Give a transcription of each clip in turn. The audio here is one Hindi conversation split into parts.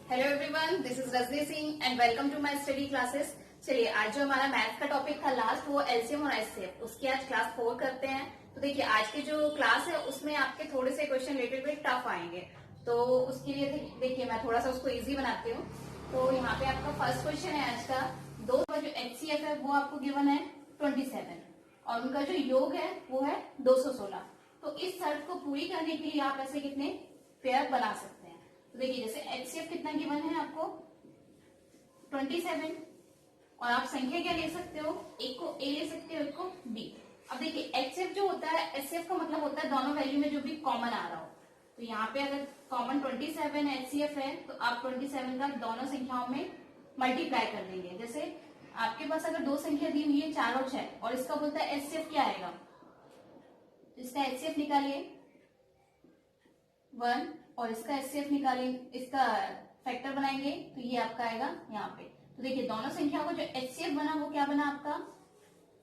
Hello everyone, this is Rajni Singh and welcome to my study classes. चलिए, आज जो हमारा मैथ का टॉपिक था लास्ट, वो एलसीएम और एचसीएफ, उसकी आज क्लास 4 करते हैं। तो देखिए, आज की जो क्लास है उसमें आपके थोड़े से क्वेश्चन लिटिल बिट टफ आएंगे, तो उसके लिए देखिए मैं थोड़ा सा उसको इजी बनाती हूँ। तो यहाँ पे आपका फर्स्ट क्वेश्चन है आज का, दो का जो एचसीएफ है वो आपको गिवन है 27 और उनका जो योग है वो है 216। तो इस शर्त को पूरी करने के लिए आप ऐसे कितने पेयर बना सकते हैं। तो देखिए, जैसे एचसीएफ कितना गिवन है आपको 27 और आप संख्या क्या ले सकते हो, एक को ए ले सकते हो, एक को बी। अब देखिए, एचसीएफ जो होता है, एचसीएफ का मतलब होता है दोनों वैल्यू में जो भी कॉमन आ रहा हो। तो यहाँ पे अगर कॉमन 27 एचसीएफ है तो आप 27 का दोनों संख्याओं में मल्टीप्लाई कर देंगे। जैसे आपके पास अगर दो संख्या दी हुई है 4 और 6 और इसका बोलता है एचसीएफ क्या आएगा, इसका एचसीएफ निकालिए 1 और इसका एचसीएफ निकालिए, इसका फैक्टर बनाएंगे तो ये आपका आएगा यहाँ पे। तो देखिए, दोनों संख्याओं का जो एचसीएफ बना वो क्या बना आपका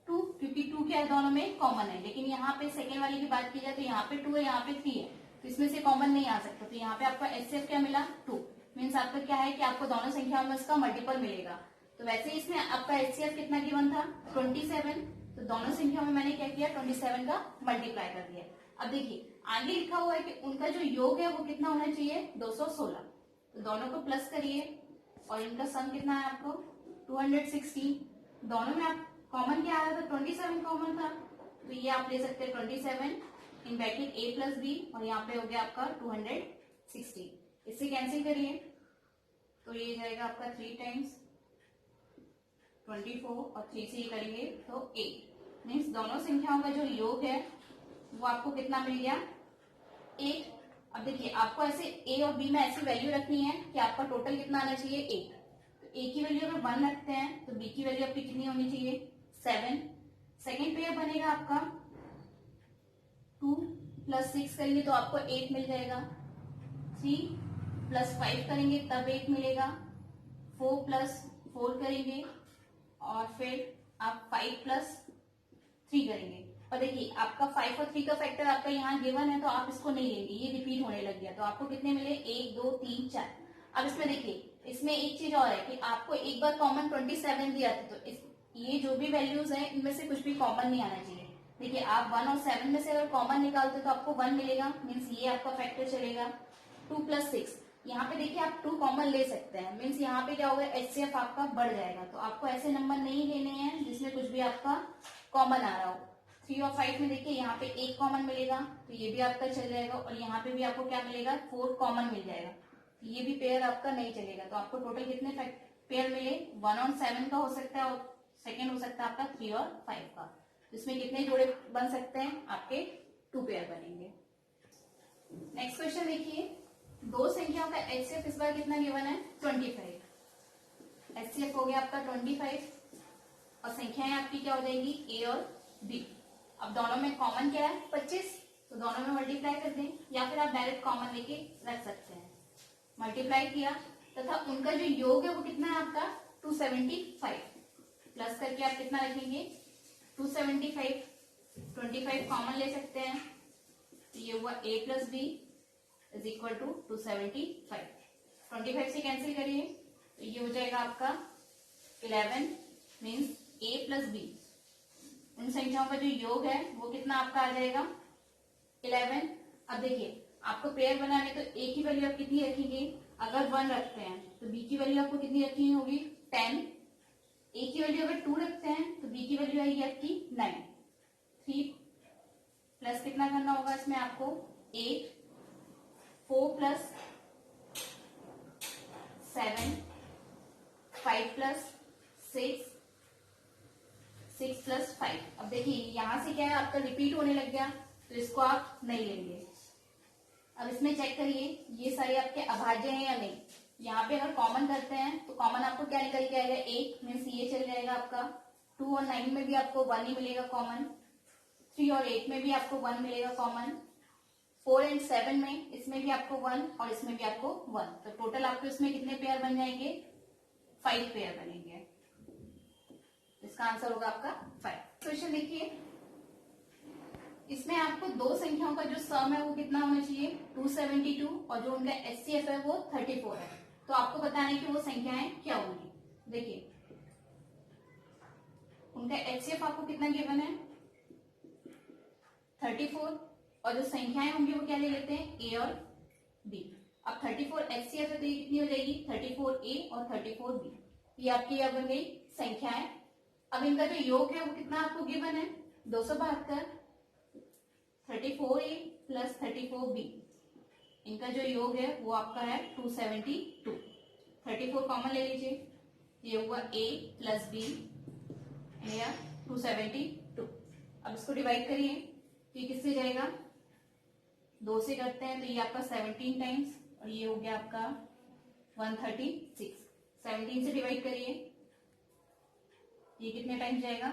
2, क्योंकि 2 क्या है दोनों में कॉमन है। लेकिन यहाँ पे सेकेंड वाली की बात की जाए तो यहाँ पे 2 है, यहाँ पे 3 है, तो इसमें से कॉमन नहीं आ सकता। तो यहाँ पे आपका एचसीएफ क्या मिला 2, मीन्स आपका क्या है कि आपको दोनों संख्याओं में इसका मल्टीपल मिलेगा। तो वैसे ही इसमें आपका एचसीएफ कितना गिवन था 27, तो दोनों संख्याओं में मैंने क्या किया 27 का मल्टीप्लाई कर दिया। अब देखिए, आगे लिखा हुआ है कि उनका जो योग है वो कितना होना चाहिए 216। तो दोनों को प्लस करिए और इनका सम कितना है आपको 216। दोनों में आप कॉमन क्या आ रहा था 27 कॉमन था, तो ये आप ले सकते हैं 27 in bracket a plus b और यहाँ पे हो गया आपका 216। इससे कैंसिल करिए तो ये जाएगा आपका 3 टाइम्स 24 और 3 से ये करेंगे तो 8, मीन्स दोनों संख्याओं का जो योग है वो आपको कितना मिल गया 8। अब देखिए, आपको ऐसे ए और बी में ऐसी वैल्यू रखनी है कि आपका टोटल कितना आना चाहिए 8। तो ए की वैल्यू अगर 1 रखते हैं तो बी की वैल्यू आपकी कितनी होनी चाहिए 7। सेकेंड पेयर बनेगा आपका 2 प्लस 6 करेंगे तो आपको 8 मिल जाएगा। 3 प्लस 5 करेंगे तब 8 मिलेगा। 4 प्लस 4 करेंगे और फिर आप 5 प्लस 3 करेंगे। और देखिए, आपका 5 और 3 का फैक्टर आपका यहाँ गिवन है तो आप इसको नहीं लेंगे, ये रिपीट होने लग गया। तो आपको कितने मिले 1 2 3 4। अब इसमें देखिए, इसमें एक चीज और है कि आपको एक बार कॉमन 27 दिया था, तो ये जो भी वैल्यूज है इनमें से कुछ भी कॉमन नहीं आना चाहिए। देखिए, आप 1 और 7 में से अगर कॉमन निकालते तो आपको 1 मिलेगा, मीन्स ये आपका फैक्टर चलेगा। 2 प्लस 6, यहाँ पे देखिए आप 2 कॉमन ले सकते हैं, मीन्स यहाँ पे क्या होगा एचसीएफ आपका बढ़ जाएगा। तो आपको ऐसे नंबर नहीं लेने हैं जिसमें कुछ भी आपका कॉमन आ रहा हो। 3 और 5 में देखिए यहाँ पे 1 कॉमन मिलेगा तो ये भी आपका चल जाएगा और यहाँ पे भी आपको क्या मिलेगा 4 कॉमन मिल जाएगा, तो ये भी पेयर आपका नहीं चलेगा। तो आपको टोटल कितने पेयर मिले 1 और 7 का हो सकता है और सेकेंड हो सकता है आपका 3 और 5 का। तो इसमें कितने जोड़े बन सकते हैं आपके 2 पेयर बनेंगे। नेक्स्ट क्वेश्चन देखिए, दो संख्याओं का एचसीएफ इस बार कितना गिवन है 25। एचसीएफ हो गया आपका 25 और संख्याएं आपकी क्या हो जाएगी ए और बी। अब दोनों में कॉमन क्या है 25, तो दोनों में मल्टीप्लाई कर दें या फिर आप डायरेक्ट कॉमन लेके रख सकते हैं। मल्टीप्लाई किया तथा उनका जो योग है वो कितना है आपका 275, प्लस करके आप कितना रखेंगे 275। 25 कॉमन ले सकते हैं तो ये हुआ a plus b is equal to 275। 25 से कैंसिल करिए तो ये हो जाएगा आपका 11, मीन्स a प्लस बी। इन संख्याओं का जो योग है वो कितना आपका आ जाएगा 11। अब देखिए, आपको पेयर बनाने तो a की वैल्यू आप कितनी रखेंगे, अगर 1 रखते हैं तो b की वैल्यू आपको कितनी रखनी होगी 10। a की वैल्यू अगर 2 रखते हैं तो b की वैल्यू आएगी आपकी 9। 3 प्लस कितना करना होगा इसमें आपको 8। 4 प्लस 7, 5 प्लस 6, 6 प्लस 5। अब देखिए, यहां से क्या है आपका रिपीट होने लग गया तो इसको आप नहीं लेंगे। अब इसमें चेक करिए ये सारे आपके अभाज्य हैं या नहीं। यहाँ पे अगर कॉमन करते हैं तो कॉमन आपको क्या निकल के आएगा 1, मीन्स ये चल जाएगा आपका। 2 और 9 में भी आपको 1 ही मिलेगा कॉमन। 3 और 8 में भी आपको 1 मिलेगा कॉमन। 4 एंड 7 में इसमें भी आपको 1 और इसमें भी आपको 1। तो टोटल आपको इसमें कितने पेयर बन जाएंगे 5 पेयर बनेंगे। इसका आंसर होगा आपका 5। क्वेश्चन देखिए, इसमें आपको दो संख्याओं का जो सम है वो कितना होना चाहिए 272 और जो उनका एचसीएफ है वो 34 है। तो आपको बताना है कि वो संख्याएं क्या होंगी। देखिए उनका एचसीएफ आपको कितना गिवन है 34, और जो संख्याएं होंगी वो क्या ले लेते हैं ए और बी। अब 34 एचसीएफ है तो ये कितनी हो जाएगी 34A और 34B, ये आपकी यह बन गई संख्याएं। अब इनका जो योग है वो कितना आपको गिवन है 272, 34A प्लस 34B, इनका जो योग है वो आपका है 272। 34 कॉमन ले लीजिए, ये हुआ A प्लस B, या 272। अब इसको डिवाइड करिए तो ये किससे जाएगा 2 से करते हैं तो ये आपका 17 टाइम्स, और ये हो गया आपका 136। 17 से डिवाइड करिए, ये कितने टाइम्स जाएगा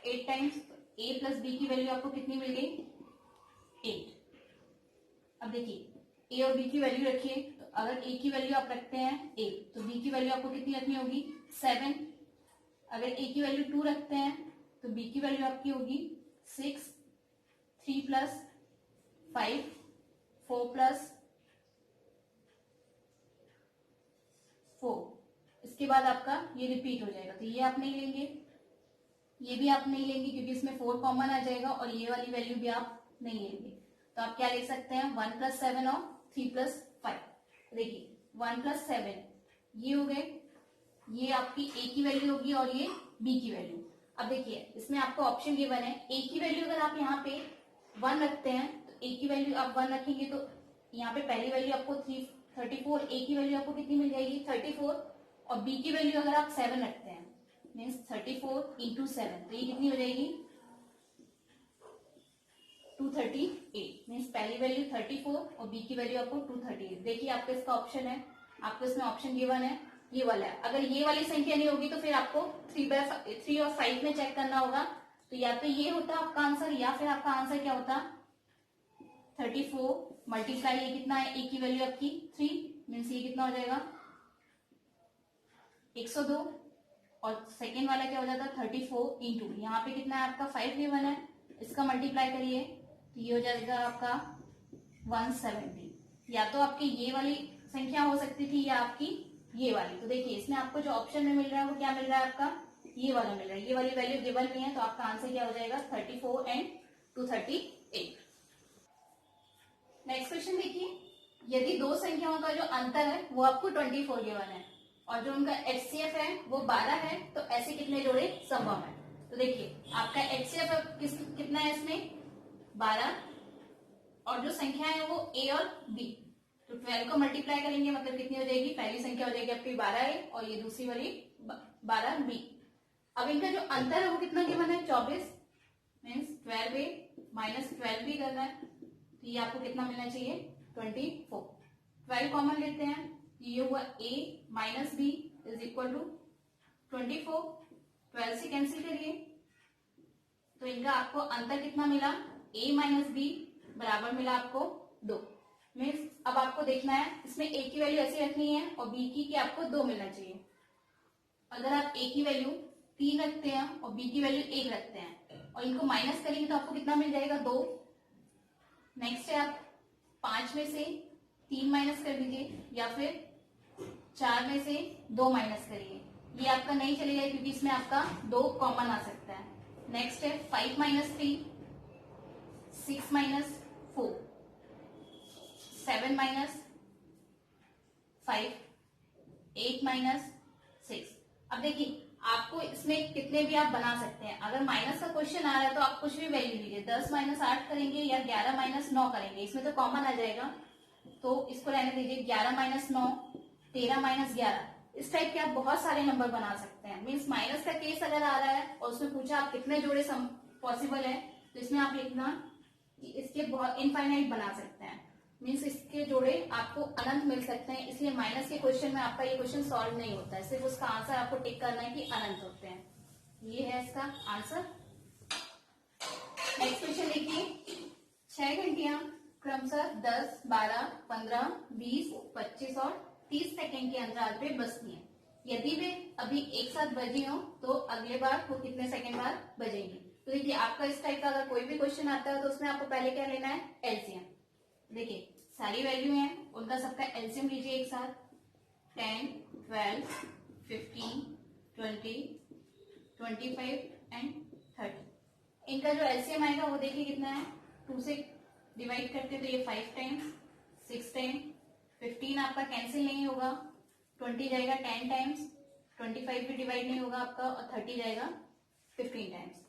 8 टाइम्स। A प्लस बी की वैल्यू आपको कितनी मिल गई 8। अब देखिए A और B की वैल्यू रखिए, तो अगर A की वैल्यू आप रखते हैं 8 तो B की वैल्यू आपको कितनी रखनी होगी 7। अगर A की वैल्यू 2 रखते हैं तो B की वैल्यू आपकी होगी 6, 3 प्लस 5, 4 प्लस 4। इसके बाद आपका ये रिपीट हो जाएगा, तो ये आप नहीं लेंगे, ये भी आप नहीं लेंगे क्योंकि इसमें 4 कॉमन आ जाएगा, और ये वाली वैल्यू भी आप नहीं लेंगे। तो आप क्या ले सकते हैं 1 प्लस 7 और 3 प्लस 5। देखिए 1 प्लस 7 ये हो गए, ये आपकी A की वैल्यू होगी और ये B की वैल्यू। अब देखिए इसमें आपको ऑप्शन गिवन है, A की वैल्यू अगर आप यहाँ पे 1 रखते हैं तो A की वैल्यू आप 1 रखेंगे तो यहाँ पे पहली वैल्यू आपको 34, A की वैल्यू आपको कितनी मिल जाएगी 34, और B की वैल्यू अगर आप 7 रखते हैं मीन्स 34 इंटू 7 तो ये कितनी हो जाएगी 238, मीन्स पहली वैल्यू 34 और B की वैल्यू आपको 238। देखिए आपका इसका ऑप्शन है, आपको इसमें ऑप्शन गिवन है ये वाला है। अगर ये वाली संख्या नहीं होगी तो फिर आपको 3 और 5 में चेक करना होगा, तो या तो ये होता आपका आंसर या फिर आपका आंसर क्या होता 34 मल्टीप्लाई ये कितना है A की वैल्यू आपकी 3, मीन्स ये कितना हो जाएगा 102, और सेकेंड वाला क्या हो जाता 34 इंटू यहाँ पे कितना है आपका 5 गिवन है, इसका मल्टीप्लाई करिए तो ये हो जाएगा आपका 170। या तो आपकी ये वाली संख्या हो सकती थी या आपकी ये वाली। तो देखिए इसमें आपको जो ऑप्शन में मिल रहा है वो क्या मिल रहा है आपका ये वाला मिल रहा है, ये वाली वैल्यू गिवन नहीं है, तो आपका आंसर क्या हो जाएगा 34 एंड 238। नेक्स्ट क्वेश्चन देखिए, यदि दो संख्याओं का जो अंतर है वो आपको 24 गिवन है और जो उनका एचसीएफ है वो 12 है, तो ऐसे कितने जोड़े संभव है। तो देखिए आपका एचसीएफ कितना है इसमें 12, और जो संख्या है वो A और B, तो 12 को मल्टीप्लाई करेंगे मतलब कितनी हो जाएगी, पहली संख्या हो जाएगी आपकी 12A और ये दूसरी वाली 12B। अब इनका जो अंतर है वो कितना गिवन है 24, मीन्स 12A माइनस 12B करना है, तो ये आपको कितना मिलना चाहिए 24। 12 कॉमन लेते हैं, ये हुआ A minus B is equal to 24। 12 से कैंसिल करिए तो इनका आपको अंतर कितना मिला A माइनस B बराबर मिला आपको 2। मीन्स अब आपको देखना है इसमें A की वैल्यू ऐसी रखनी है और B की आपको 2 मिलना चाहिए। अगर आप A की वैल्यू 3 रखते हैं और B की वैल्यू 1 रखते हैं और इनको माइनस करेंगे तो आपको कितना मिल जाएगा 2। नेक्स्ट है आप 5 में से 3 माइनस कर दीजिए या फिर 4 में से 2 माइनस करिए, ये आपका नहीं चलेगा क्योंकि इसमें आपका 2 कॉमन आ सकता है। नेक्स्ट है 5 माइनस 3, 6 माइनस 4, 7 माइनस 5, 8 माइनस 6। अब देखिए आपको इसमें कितने भी आप बना सकते हैं, अगर माइनस का क्वेश्चन आ रहा है तो आप कुछ भी वैल्यू लीजिए, 10 माइनस 8 करेंगे या 11 माइनस 9 करेंगे, इसमें तो कॉमन आ जाएगा तो इसको रहने दीजिए। 11 माइनस 9, 13 माइनस 11, इस टाइप के आप बहुत सारे नंबर बना सकते हैं। मीन्स माइनस का केस अगर आ रहा है और उसमें पूछा आप कितने जोड़े पॉसिबल है तो इसमें आप लिखना इसके बहुत इनफाइनाइट बना सकते हैं, मीन्स इसके जोड़े आपको अनंत मिल सकते हैं। इसलिए माइनस के क्वेश्चन में आपका ये क्वेश्चन सॉल्व नहीं होता है, सिर्फ उसका आंसर आपको टिक करना है कि अनंत होते हैं। ये है इसका आंसर। नेक्स्ट क्वेश्चन देखिए, 6 घंटियां क्रमशः 10, 12, 15, 20, 25 और 30 सेकेंड के अंतराल पे बजती हैं। यदि वे अभी एक साथ बजी हो तो अगले बार वो कितने सेकेंड बाद बजेंगी। तो देखिए आपका इस टाइप का अगर कोई भी क्वेश्चन आता है तो उसमें आपको पहले क्या लेना है एलसीएम। देखिए सारी वैल्यू है उनका सबका एलसीएम लीजिए एक साथ, 10, 12, 15, 20, 25 एंड 30। इनका जो एलसीएम आएगा वो देखिए कितना है, 2 से डिवाइड करते तो ये 5 टाइम्स, 6 टाइम, 15 आपका कैंसिल नहीं होगा, 20 जाएगा 10 टाइम्स, 25 भी डिवाइड नहीं होगा आपका, और 30 जाएगा 15 टाइम्स।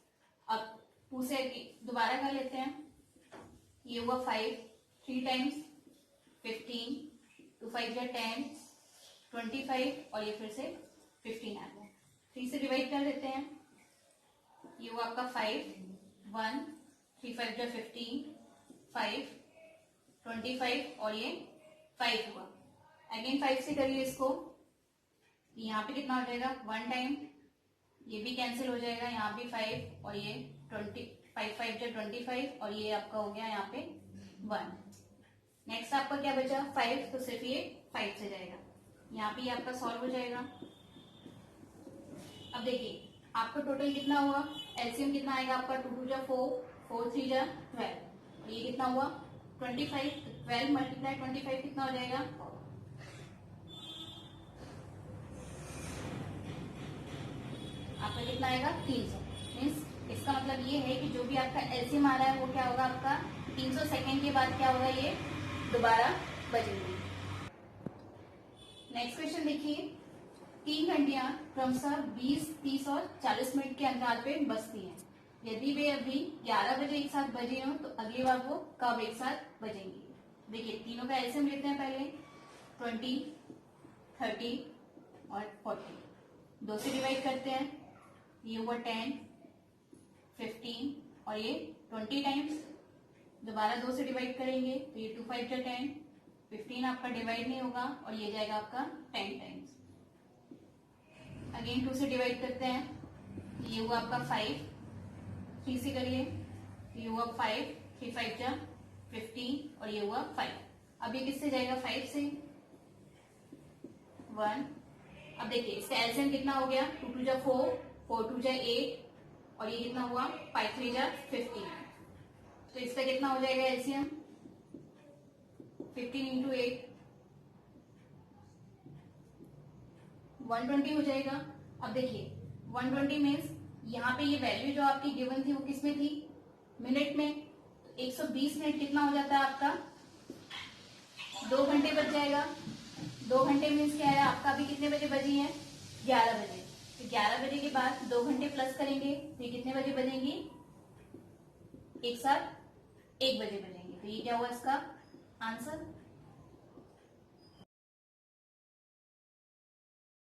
अब 2 से दोबारा कर लेते हैं, ये हुआ 5, 3 टाइम्स, 15, 2 5 जा 10, 25 और ये फिर से 15 आ गया। 3 से डिवाइड कर देते हैं, ये हुआ आपका 5, 1, 3 5 जा 15, 5, 25 और ये 5 हुआ। अगेन 5 से करिए इसको, यहाँ पे कितना हो जाएगा 1 टाइम, ये भी कैंसिल हो जाएगा, यहाँ भी 5 और ये 5 5 जा 25 और ये आपका हो गया यहाँ पे 1। नेक्स्ट आपका क्या बचा 5, तो सिर्फ ये 5 से जाएगा, यहाँ पे आपका सॉल्व हो जाएगा। अब देखिए आपका टोटल कितना हुआ, एलसीएम कितना आएगा आपका, 2 2 जा 4, 4 3 जा 12, ये कितना हुआ 25, 12 मल्टीप्लाई 25 कितना हो जाएगा, आपका कितना आएगा 300। मीन्स इसका मतलब ये है कि जो भी आपका एलसीएम आ रहा है वो क्या होगा आपका 300 सेकेंड के बाद क्या होगा, ये दोबारा बजेंगे। नेक्स्ट क्वेश्चन देखिए, 3 घंटियां क्रमशः 20, 30 और 40 मिनट के अंतराल पे बजती हैं। यदि वे अभी 11 बजे एक साथ बजे हों तो अगली बार वो कब एक साथ बजेंगी। देखिए तीनों का एलसीएम लेते हैं पहले, 20, 30 और 40, 2 से डिवाइड करते हैं, ये हुआ 10, 15 और ये 20 टाइम्स, दोबारा 2 से डिवाइड करेंगे तो ये 2 5 जा 10, 15 आपका डिवाइड नहीं होगा और ये जाएगा आपका 10 टाइम्स। अगेन 2 से डिवाइड करते हैं, ये हुआ आपका 5, 3 से करिए, ये हुआ 5, 3 5 जा 15 और ये हुआ 5। अब ये किससे जाएगा 5 से 1। अब देखिए इसका एलसीएम कितना हो गया, 2 2 जा 4, 4 2 जा 8 और ये कितना हुआ 5 3 जा 15, तो इसका कितना हो जाएगा एलसीएम 15 इंटू 8, 120 हो जाएगा। अब देखिए 120 मीन्स यहाँ पे ये वैल्यू जो आपकी गिवन थी वो किसमें थी, मिनट में, तो 120 मिनट कितना हो जाता है आपका 2 घंटे बच जाएगा। 2 घंटे मीन्स क्या है आपका अभी कितने बजे बजी है 11 बजे, तो 11 बजे के बाद 2 घंटे प्लस करेंगे तो ये कितने बजे बजेंगी, एक साथ 1 बजे बजेंगे। तो ये क्या हुआ इसका आंसर।